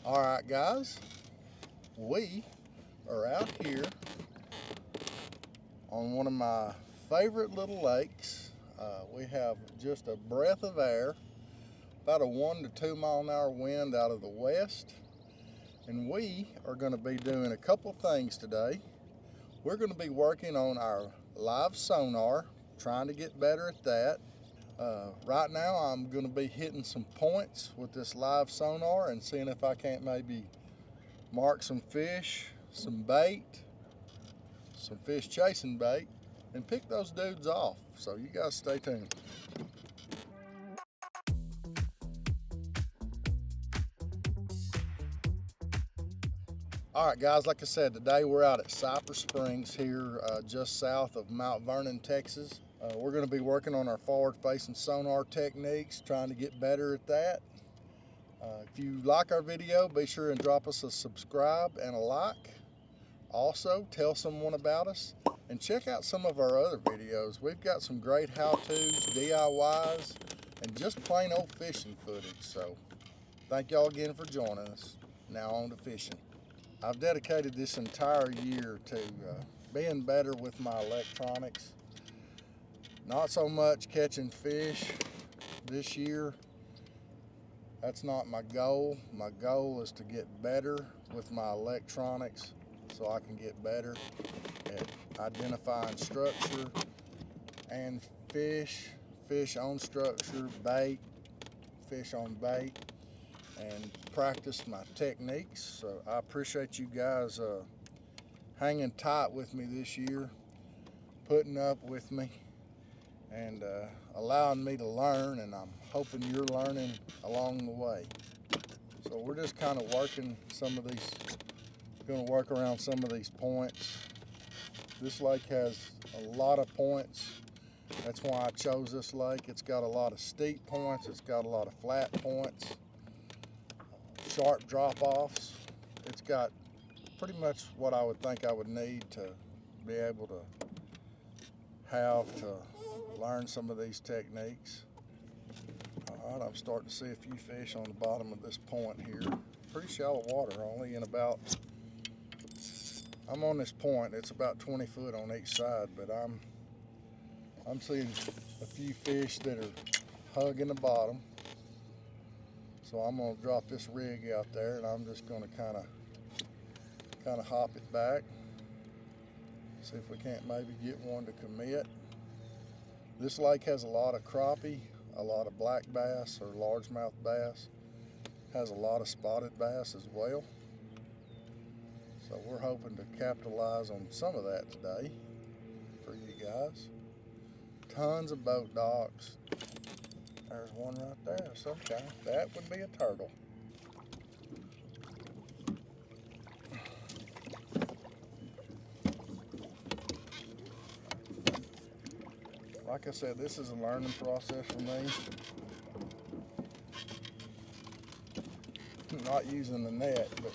All right, guys, we are out here on one of my favorite little lakes. We have just a breath of air, about a 1 to 2 mile an hour wind out of the west, and we are going to be doing a couple of things today. We're going to be working on our live sonar, trying to get better at that. Right now I'm going to be hitting some points with this live sonar and seeing if I can't maybe mark some fish, some bait, some fish chasing bait, and pick those dudes off. So you guys stay tuned. All right, guys, like I said, today we're out at Cypress Springs here just south of Mount Vernon, Texas. We're going to be working on our forward-facing sonar techniques, trying to get better at that. If you like our video, be sure and drop us a subscribe and a like. Also, tell someone about us and check out some of our other videos. We've got some great how-tos, DIYs, and just plain old fishing footage. So thank y'all again for joining us. Now on to fishing. I've dedicated this entire year to being better with my electronics. Not so much catching fish this year. That's not my goal. My goal is to get better with my electronics so I can get better at identifying structure and fish, fish on structure, bait, fish on bait, and practice my techniques. So I appreciate you guys hanging tight with me this year, putting up with me, and allowing me to learn, and I'm hoping you're learning along the way. So we're just kind of working some of these, going to work around some of these points. This lake has a lot of points. That's why I chose this lake. It's got a lot of steep points. It's got a lot of flat points, sharp drop-offs. It's got pretty much what I would think I would need to be able to have to learn some of these techniques. All right, I'm starting to see a few fish on the bottom of this point here. Pretty shallow water, only in about, I'm on this point, it's about 20 foot on each side, but I'm seeing a few fish that are hugging the bottom. So I'm gonna drop this rig out there and I'm just gonna kind of hop it back. See if we can't maybe get one to commit. This lake has a lot of crappie, a lot of black bass or largemouth bass. Has a lot of spotted bass as well. So we're hoping to capitalize on some of that today for you guys. Tons of boat docks. There's one right there of some kind. That would be a turtle. Like I said, this is a learning process for me. Not using the net, but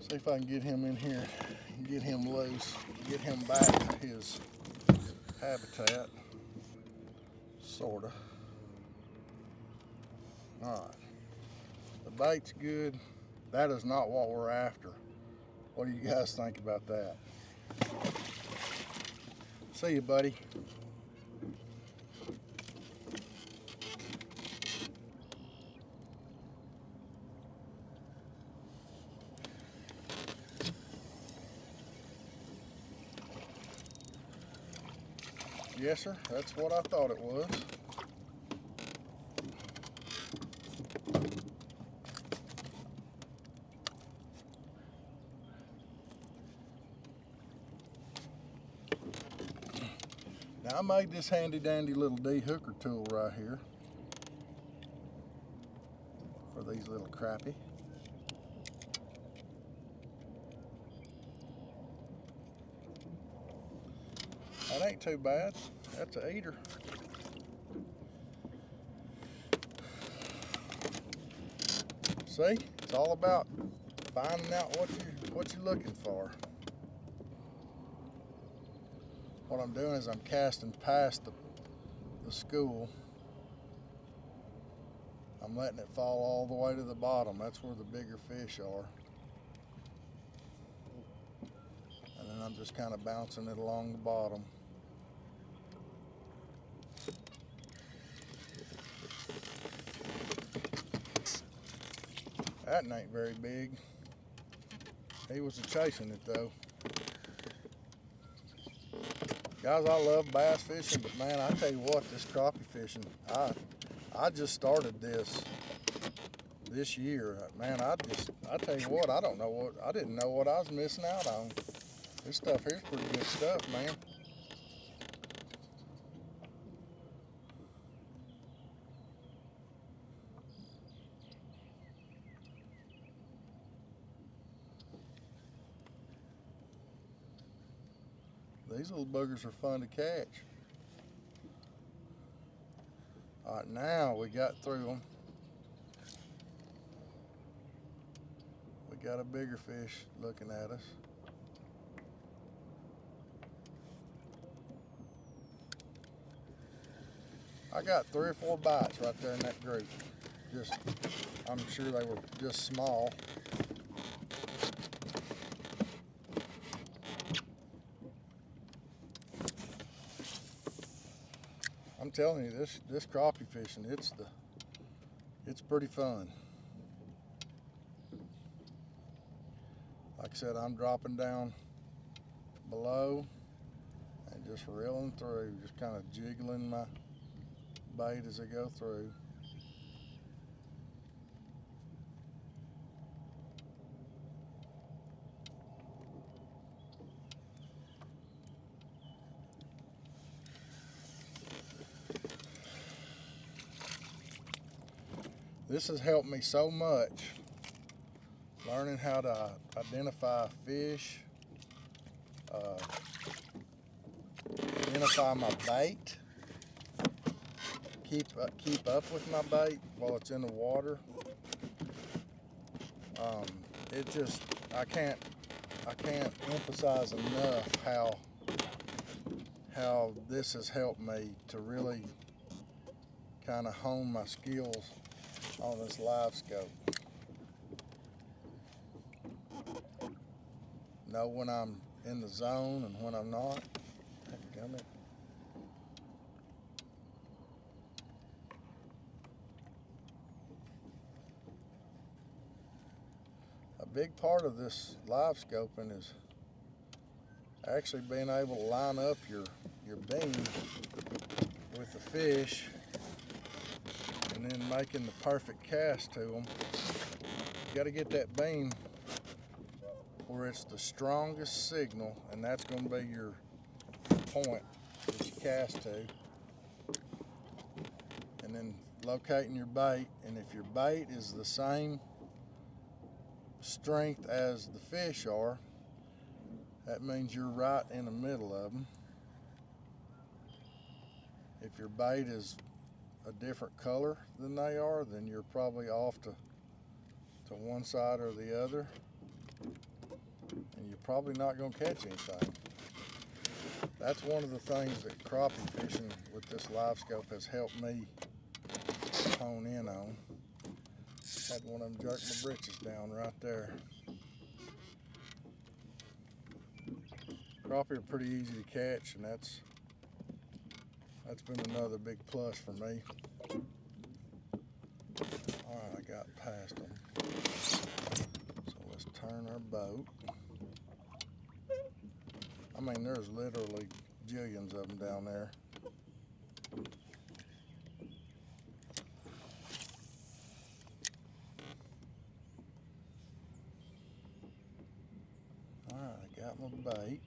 see if I can get him in here, get him loose, get him back to his habitat, sorta. All right, the bait's good. That is not what we're after. What do you guys think about that? See you, buddy. Yes, sir, that's what I thought it was. Now I made this handy dandy little de-hooker tool right here for these little crappie. That ain't too bad. That's an eater. See, it's all about finding out what you're looking for. What I'm doing is I'm casting past the school I'm letting it fall all the way to the bottom. That's where the bigger fish are. And then I'm just kind of bouncing it along the bottom. That ain't very big. He was chasing it though. Guys, I love bass fishing, but man, I tell you what, this crappie fishing, I just started this year. Man, I tell you what, I didn't know what I was missing out on. This stuff here's pretty good stuff, man. These little boogers are fun to catch. All right, now we got through them. We got a bigger fish looking at us. I got 3 or 4 bites right there in that group. I'm sure they were just small. I'm telling you, this crappie fishing, it's pretty fun. Like I said, I'm dropping down below and just reeling through, just kind of jiggling my bait as I go through. This has helped me so much, learning how to identify fish, identify my bait, keep up with my bait while it's in the water. I can't emphasize enough how this has helped me to really kind of hone my skills on this live scope. Know when I'm in the zone and when I'm not. A big part of this live scoping is actually being able to line up your beam with the fish and then making the perfect cast to them. You got to get that beam where it's the strongest signal, and that's going to be your point that you cast to. And then locating your bait, and if your bait is the same strength as the fish are, that means you're right in the middle of them. If your bait is a different color than they are, then you're probably off to one side or the other, and you're probably not going to catch anything. That's one of the things that crappie fishing with this live scope has helped me hone in on. Had one of them jerk my britches down right there. Crappie are pretty easy to catch, and that's been another big plus for me. All right, I got past them. So let's turn our boat. I mean, there's literally jillions of them down there. All right, I got my bait.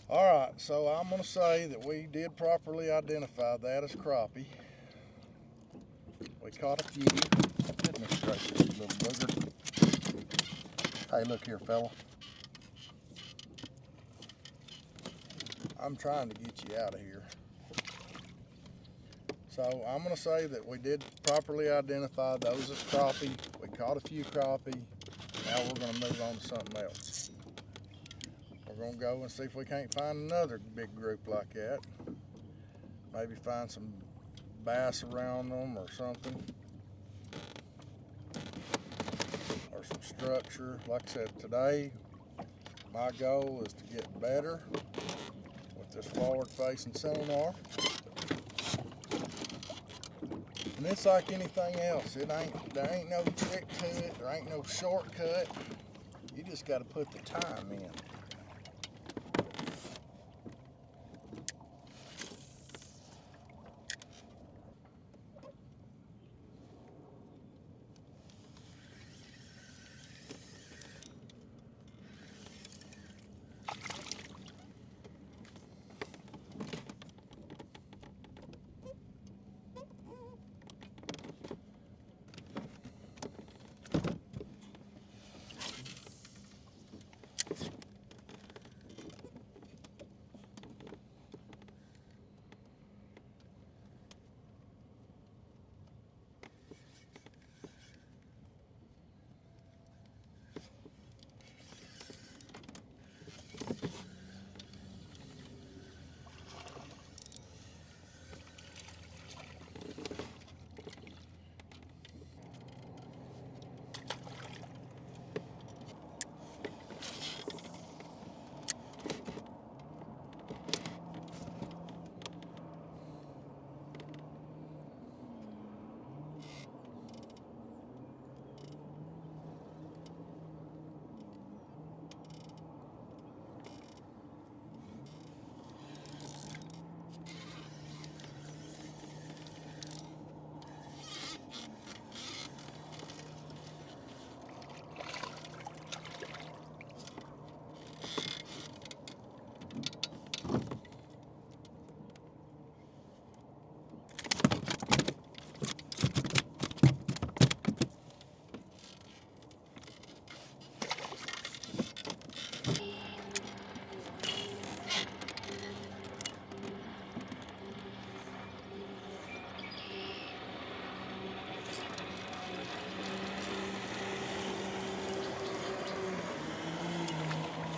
All right, so I'm gonna say that we did properly identify that as crappie. We caught a few. Goodness gracious, little booger. Hey, look here, fella. I'm trying to get you out of here. So I'm gonna say that we did properly identify those as crappie. We caught a few crappie. Now we're gonna move on to something else. We're gonna go and see if we can't find another big group like that. Maybe find some bass around them or something. Or some structure. Like I said, today my goal is to get better with this forward facing sonar. And it's like anything else. There ain't no trick to it. There ain't no shortcut. You just got to put the time in.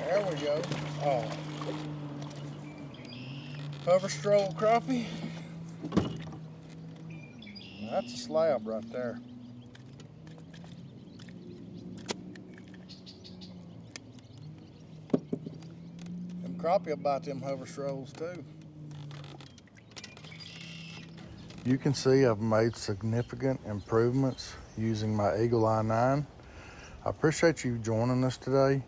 There we go. Oh. Cover stroll crappie. That's a slab right there. Them crappie will bite them hover strolls too. You can see I've made significant improvements using my Eagle Eye 9. I appreciate you joining us today.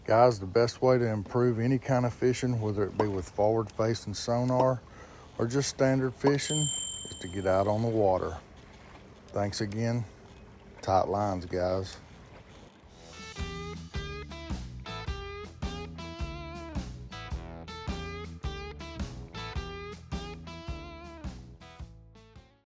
Guys, the best way to improve any kind of fishing, whether it be with forward-facing sonar or just standard fishing, is to get out on the water. Thanks again. Tight lines, guys.